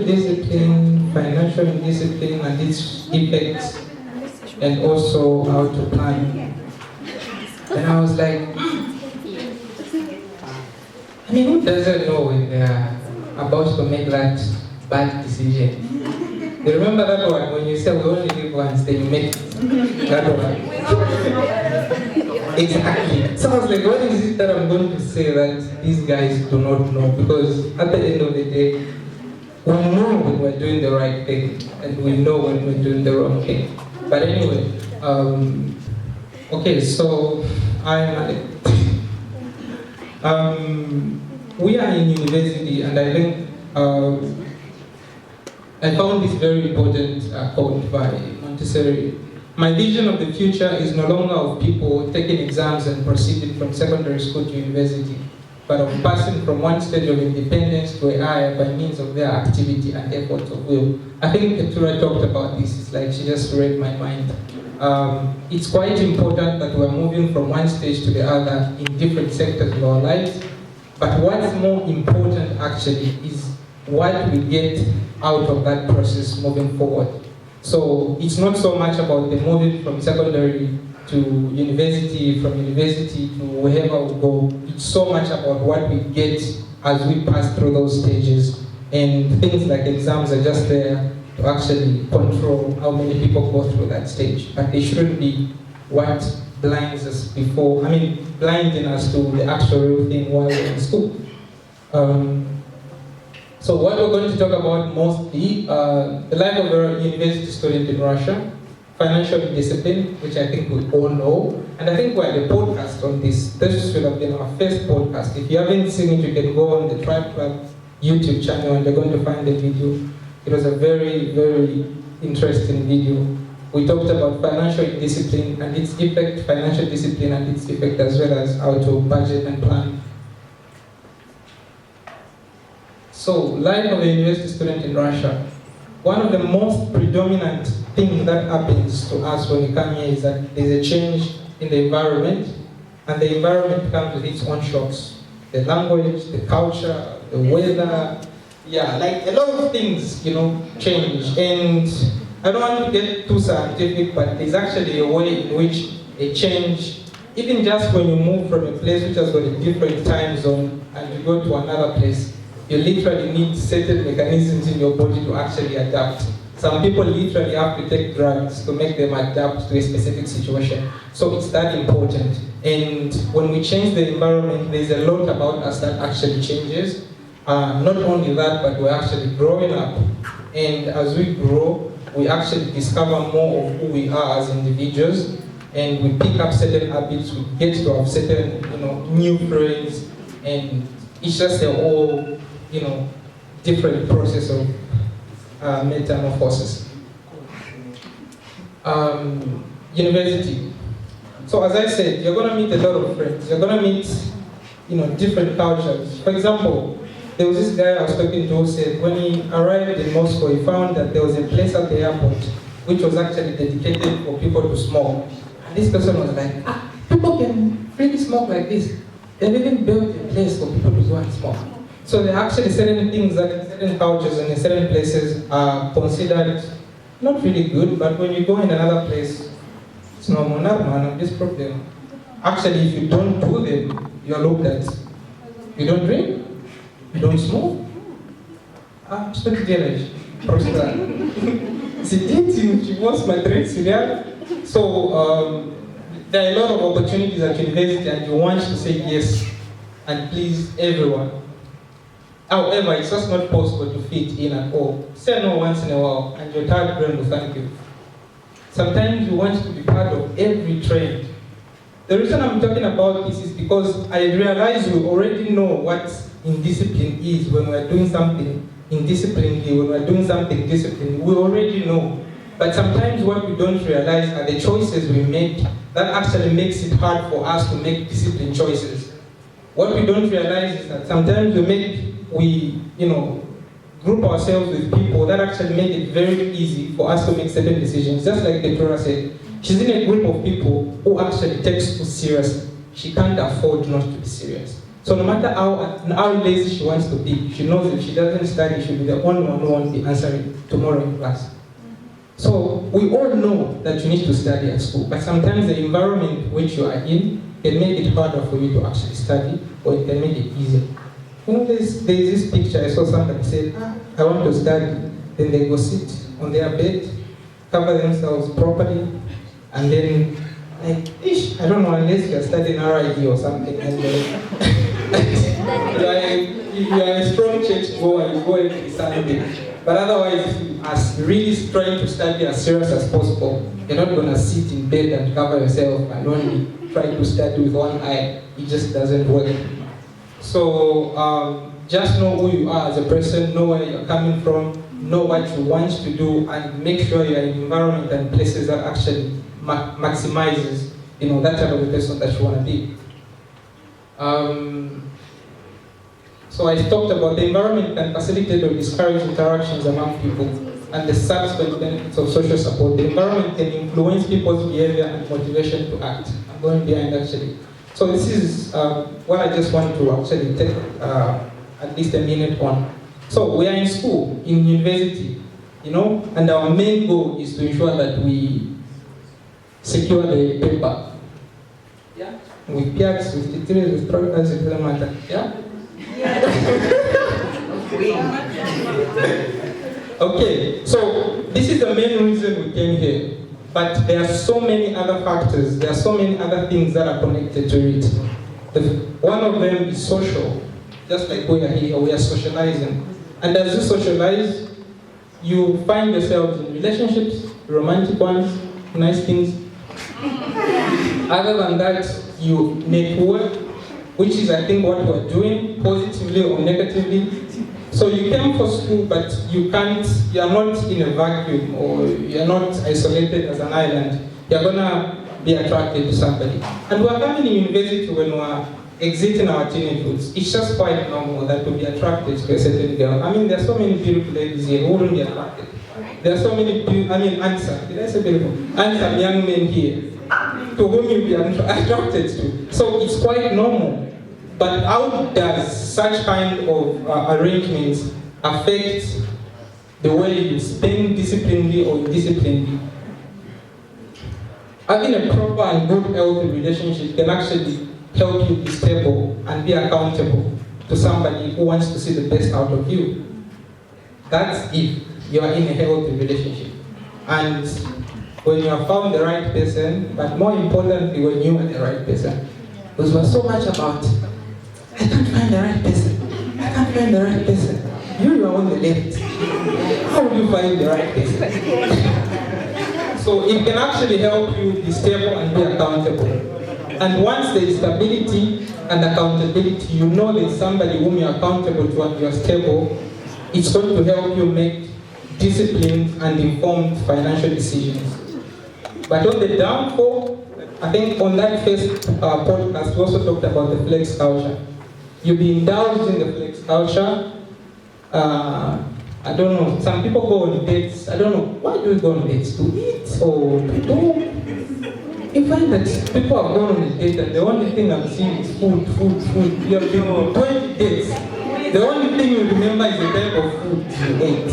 discipline, financial discipline and its effects, and also how to plan. And I was like, I mean, who doesn't know when they're about to make that bad decision? You remember that one when you say we only live once, then you make it. That one. Exactly. So I was like, what is it that I'm going to say that these guys do not know? Because at the end of the day, we know when we're doing the right thing, and we know when we're doing the wrong thing. But anyway, okay, so we are in university, and I think I found this very important quote by Montessori. My vision of the future is no longer of people taking exams and proceeding from secondary school to university, but of passing from one stage of independence to a higher by means of their activity and effort of will. I think Ketura talked about this. It's like she just read my mind. It's quite important that we're moving from one stage to the other in different sectors of our lives. But what's more important actually is what we get out of that process moving forward. So it's not so much about the moving from secondary to university, from university to wherever we go. It's so much about what we get as we pass through those stages. And things like exams are just there to actually control how many people go through that stage. But they shouldn't be what blinding us to the actual real thing while we're in school. So what we're going to talk about mostly, the life of a university student in Russia, financial discipline, which I think we all know, and I think we had a podcast on this. This should have been our first podcast. If you haven't seen it, you can go on the Tribe Club YouTube channel and you're going to find the video. It was a very, very interesting video. We talked about financial discipline and its effect, financial discipline and its effect, as well as how to budget and plan. So, life of a university student in Russia. One of the most predominant things that happens to us when we come here is that there's a change in the environment, and the environment comes with its own shocks. The language, the culture, the weather, yeah, like a lot of things, change. And I don't want to get too scientific, but there's actually a way in which a change, even just when you move from a place which has got a different time zone and you go to another place, you literally need certain mechanisms in your body to actually adapt. Some people literally have to take drugs to make them adapt to a specific situation. So it's that important. And when we change the environment, there's a lot about us that actually changes. Not only that, but we're actually growing up. And as we grow, we actually discover more of who we are as individuals. And we pick up certain habits, we get to have certain, new friends. And it's just a whole, different process of metamorphosis. University. So as I said, you're going to meet a lot of friends. You're going to meet, different cultures. For example, there was this guy I was talking to who said when he arrived in Moscow, he found that there was a place at the airport which was actually dedicated for people to smoke. And this person was like, people can freely smoke like this. They've even built a place for people to go and smoke. So there are actually certain things that in certain cultures and in certain places are considered not really good, but when you go in another place, it's normal, not this problem. Actually, if you don't do them, you're looked at. You don't drink, you don't smoke. Что ты делаешь? Просто сидите, вот смотреть сериал. So there are a lot of opportunities at university, and you want to say yes and please everyone. However, it's just not possible to fit in at all. Say no once in a while, and your third brain will thank you. Sometimes you want to be part of every trend. The reason I'm talking about this is because I realize we already know what indiscipline is when we're doing something indisciplinedly, when we're doing something disciplined. We already know. But sometimes what we don't realize are the choices we make that actually makes it hard for us to make disciplined choices. What we don't realize is that sometimes we group ourselves with people that actually make it very easy for us to make certain decisions. Just like Ketura said, she's in a group of people who actually takes school seriously. She can't afford not to be serious. So no matter how lazy she wants to be, she knows if she doesn't study, she'll be the only one who won't be answering tomorrow in class. So we all know that you need to study at school, but sometimes the environment which you are in can make it harder for you to actually study, or it can make it easier. You know, there's this picture, I saw somebody say, I want to study. Then they go sit on their bed, cover themselves properly, and then, like, I don't know, unless you're studying RID or something, and you are a strong church goer, you go every Sunday. But otherwise, if you are really trying to study as serious as possible, you're not going to sit in bed and cover yourself and only try to study with one eye. It just doesn't work. So just know who you are as a person, know where you're coming from, know what you want to do, and make sure you're in environment and places that actually maximizes, that type of a person that you want to be. So I talked about the environment can facilitate or discourage interactions among people and the subsequent benefits of social support. The environment can influence people's behavior and motivation to act. I'm going behind actually. So this is what I just want to actually take at least a minute on. So we are in school, in university, and our main goal is to ensure that we secure the paper. Yeah? With PX, with the with programs, it doesn't matter. Yeah? Okay, so this is the main reason we came here. But there are so many other factors, there are so many other things that are connected to it. One of them is social. Just like we are here, we are socializing. And as you socialize, you find yourselves in relationships, romantic ones, nice things. Other than that, you network, which is, I think, what we're doing, positively or negatively. So you came for school, but you're not in a vacuum, or you're not isolated as an island. You're gonna be attracted to somebody. And we're coming in university when we're exiting our teenagehood. It's just quite normal that we'll be attracted to a certain girl. I mean, there's so many beautiful ladies here who wouldn't be attracted. There are so many handsome young men here to whom you'll be attracted to. So it's quite normal. But how does such kind of arrangements affect the way you spend disciplinedly or indisciplinedly? Having a proper and good healthy relationship can actually help you be stable and be accountable to somebody who wants to see the best out of you. That's if you are in a healthy relationship. And when you have found the right person, but more importantly, when you are the right person. Because we're so much about, I can't find the right person. I can't find the right person. You are on the left. How will you find the right person? So it can actually help you be stable and be accountable. And once there is stability and accountability, you know there's somebody whom you're accountable to and you're stable, it's going to help you make disciplined and informed financial decisions. But on the downfall, I think on that first podcast, we also talked about the flex culture. You'll be indulged in the flex culture. I don't know, some people go on dates. I don't know, why do we go on dates? To eat or to do? You find that people have gone on a date and the only thing I'm seeing is food. You have been on 20 dates. The only thing you remember is the type of food you ate.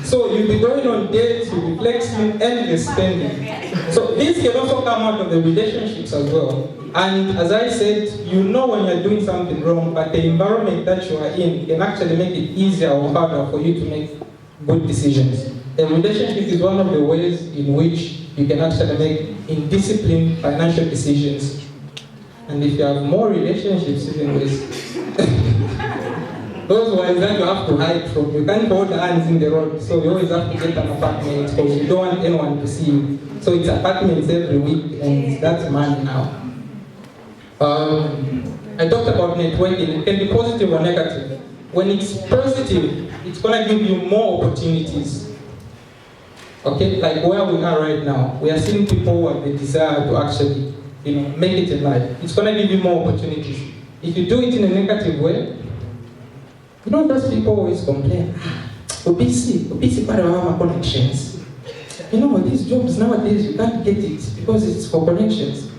So you'll be going on dates, you'll be flexing, endless spending. So this can also come out of the relationships as well. And as I said, you know when you're doing something wrong, but the environment that you are in can actually make it easier or harder for you to make good decisions. A relationship is one of the ways in which you can actually make indisciplined financial decisions. And if you have more relationships, even with those ones that you have to hide from, you can't hold hands in the road, so you always have to get an apartment because you don't want anyone to see you. So it's apartments every week, and that's money now. I talked about networking. It can be positive or negative. When it's positive, it's going to give you more opportunities. Okay, like where we are right now, we are seeing people who have the desire to actually, make it in life. It's going to give you more opportunities. If you do it in a negative way, those people always complain. We're busy, but we have connections. These jobs nowadays, you can't get it because it's for connections.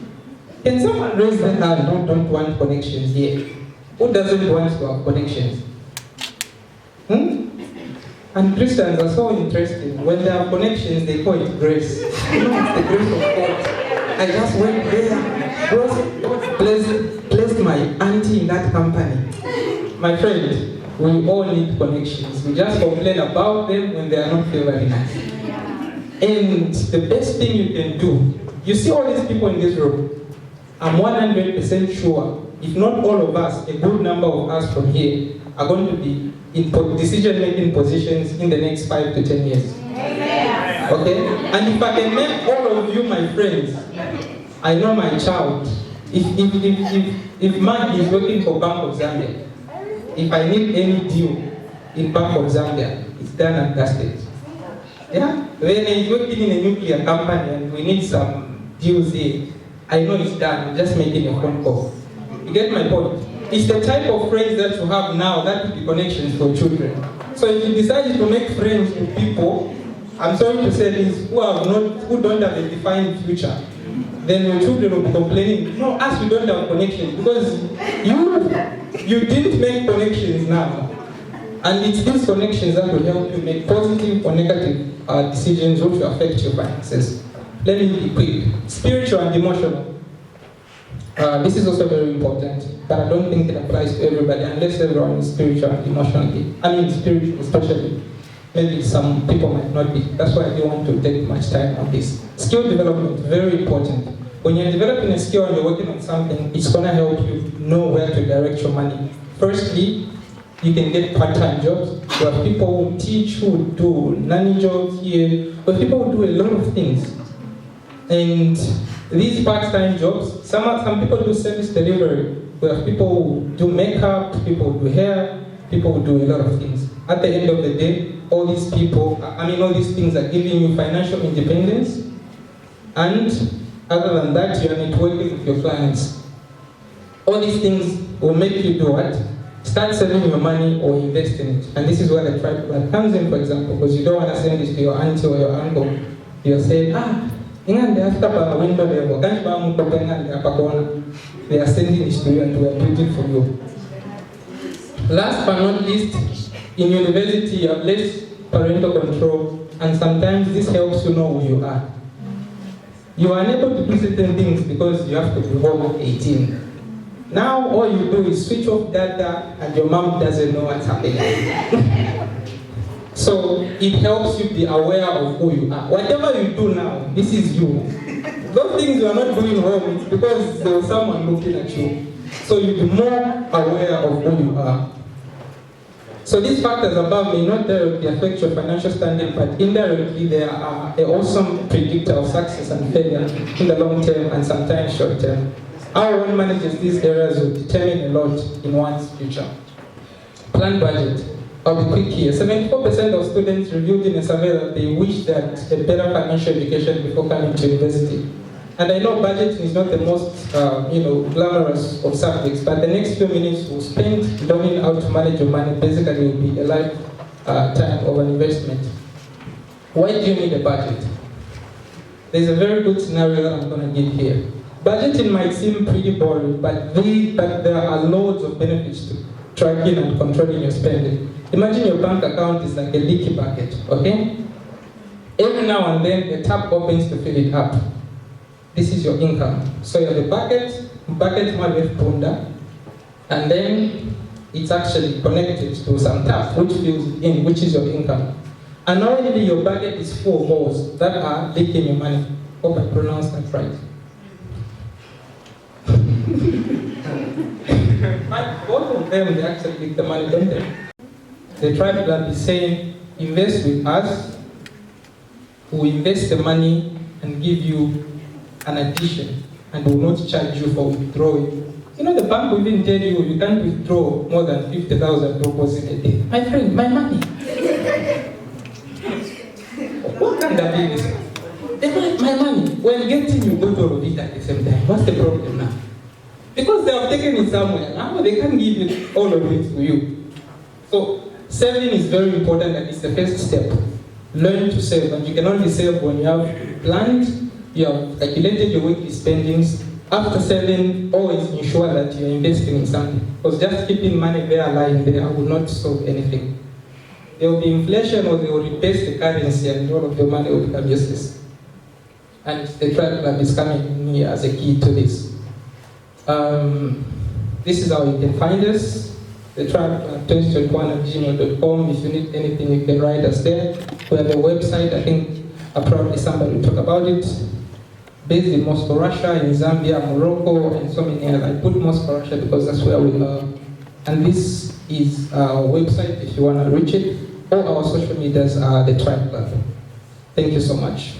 Can someone raise their hand who don't want connections here? Who doesn't want to have connections? And Christians are so interesting. When they have connections, they call it grace. You know, it's the grace of God. I just went there. God placed my auntie in that company. My friend, we all need connections. We just complain about them when they are not favoring us. And the best thing you can do, you see all these people in this room, I'm 100% sure, if not all of us, a good number of us from here are going to be in decision-making positions in the next 5 to 10 years. Amen. Okay? And if I can make all of you my friends, I know my child. If Mark is working for Bank of Zambia, if I need any deal in Bank of Zambia, it's done and dusted. Yeah? When he's working in a nuclear company and we need some deals here, I know it's done. I'm just making a phone call. You get my point? It's the type of friends that you have now that will be connections for children. So if you decide to make friends with people, I'm sorry to say this, who don't have a defined future, then your children will be complaining, no, us we don't have connections because you didn't make connections now. And it's these connections that will help you make positive or negative decisions which will affect your finances. Let me be quick. Spiritual and emotional. This is also very important, but I don't think it applies to everybody unless everyone is spiritual and emotionally. I mean spiritual especially. Maybe some people might not be. That's why I don't want to take much time on this. Skill development, very important. When you're developing a skill and you're working on something, it's going to help you know where to direct your money. Firstly, you can get part-time jobs. You have people who teach, who do nanny jobs here, but people who do a lot of things. And these part-time jobs, some people do service delivery. We have people who do makeup, people who do hair, people who do a lot of things. At the end of the day, all these things are giving you financial independence. And other than that, you are networking with your clients. All these things will make you do what? Start saving your money or invest in it. And this is where the tribe plan comes in, for example, because you don't want to send this to your auntie or your uncle. You're saying, they are sending this to you and we are building for you. Last but not least, in university you have less parental control, and sometimes this helps you know who you are. You are unable to do certain things because you have to be over 18. Now all you do is switch off data and your mom doesn't know what's happening. So it helps you be aware of who you are. Whatever you do now, this is you. Those things you are not doing wrong, it's because there was someone looking at you. So you'll be more aware of who you are. So these factors above may not directly affect your financial standing, but indirectly they are an awesome predictor of success and failure in the long term and sometimes short term. How one manages these areas will determine a lot in one's future. Plan budget. I'll be quick here. 74% of students reviewed in a survey that they wish that a better financial education before coming to university. And I know budgeting is not the most glamorous of subjects, but the next few minutes we'll spend learning how to manage your money. Basically, will be a lifetime of an investment. Why do you need a budget? There's a very good scenario that I'm going to give here. Budgeting might seem pretty boring, but there are loads of benefits to tracking and controlling your spending. Imagine your bank account is like a leaky bucket, okay? Every now and then, a tap opens to fill it up. This is your income. So you have a bucket money punda, and then it's actually connected to some tap which fills it in, which is your income. And normally your bucket is full of holes that are leaking your money. Hope I pronounced that right. But both of them, they actually leak the money, don't they? The tribe plan is saying, invest with us, who invest the money and give you an addition and will not charge you for withdrawing. You know, the bank will even tell you you can't withdraw more than 50,000 rupees in a day. My friend, my money. What kind of thing is it? My money. When getting you go to all of it at the same time, what's the problem now? Because they have taken it somewhere. Now they can't give it all of it to you. So saving is very important, and it's the first step. Learn to save, and you can only save when you have planned, you have calculated your weekly spendings, after selling, always ensure that you're investing in something. Because just keeping money there lying there will not solve anything. There will be inflation, or they will replace the currency, and all of the money will become useless. And the Tribe Club is coming in here as a key to this. This is how you can find us. The Tribe Club 2021@gmail.com. If you need anything, you can write us there. We have a website. I think probably somebody will talk about it. Based in Moscow, Russia, in Zambia, Morocco, and so many others. I put Moscow, Russia because that's where we are. And this is our website if you want to reach it. All our social medias are the Tribe Club. Thank you so much.